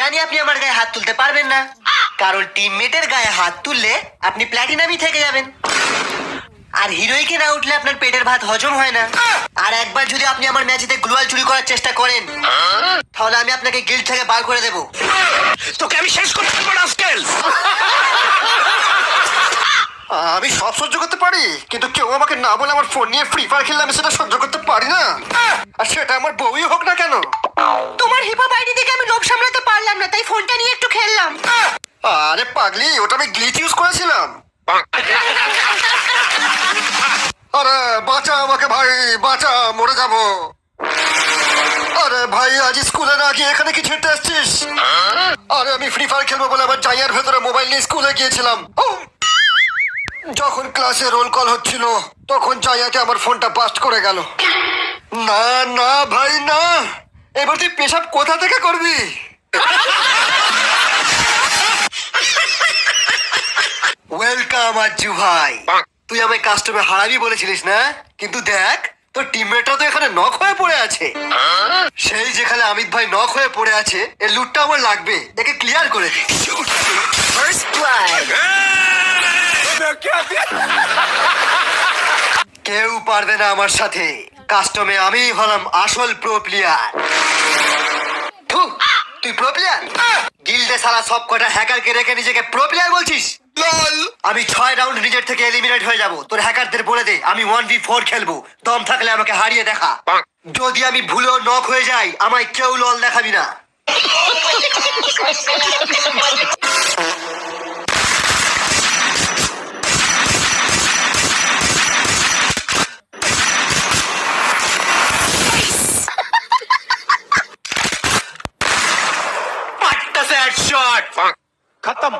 জানি আপনি আমার গায়ে হাত তুলতে পারবেন না, কারণ টিমমেটের গায়ে হাত তুললে আপনি প্ল্যাটিনামই থেকে যাবেন। আর হিরোইকে না উঠলে আপনার পেটের ভাত হজম হয় না। আর একবার যদি আপনি আমার ম্যাচেতে গ্লোয়াল চুরি করার চেষ্টা করেন, তাহলে আমি আপনাকে গিল্ড থেকে বার করে দেবো। তোকে আমি শেষ করতে পারবো না স্কেল। আমি সব সহ্য করতে পারি, কিন্তু কেউ আমাকে না বলে আমার ফোন নিয়ে ফ্রি ফায়ার খেললে আমি সেটা সহ্য করতে পারি না। আর সেটা আমার বউই হোক না কেন। তোমার হিপহপ আইডি থেকে আমি লোভ সামলাতে পারলাম না, তাই ফোনটা নিয়ে একটু খেললাম। আরে পাগলি, ওটা আমি গ্লিচ ইউজ করেছিলাম। আরে বাঁচা আমাকে ভাই, বাঁচা, মরে যাবো। আরে ভাই, আজ স্কুলে না গিয়ে এখানে কি ছেড়তে আসছিস? আরে আমি ফ্রি ফায়ার খেলবো বলে আমার জাইয়ার ভেতরে মোবাইল নিয়ে স্কুলে গিয়েছিলাম। যখন ক্লাসে রোল কল হচ্ছিল, তখন জাইয়াকে আমার ফোনটা বাস্ট করে গেল। না না ভাই না, এবার তুই পেশাব কোথা থেকে করবি? ওয়েলকাম আজ্জু ভাই। তুই আমায় কাস্টমে হারাবি বলেছিলিস না, কিন্তু দেখ তোর টিমমেটরা তো এখানে নক হয়ে পড়ে আছে। সেই যেখানে অমিত ভাই নক হয়ে পড়ে আছে, এর লুটটা আমার লাগবে, একে ক্লিয়ার করে দে। First blood. কেউ পারবে না আমার সাথে, কাস্টমে আমিই হলাম আসল প্রো প্লেয়ার। তুই প্রো প্লেয়ার? গিল্ডে সারা সব কটা হ্যাকারকে রেখে নিজেকে প্রো প্লেয়ার বলছিস? আমি 6 রাউন্ড নিজের থেকে এলিমিনেট হয়ে যাব। তোর হ্যাকারদের বলে দে আমি 1v4 খেলবো, দম থাকলে আমাকে হারিয়ে দেখা। যদি আমি ভুলেও নক হয়ে যাই, আমায় কেউ লল দেখাবি না। शॉट खत्म।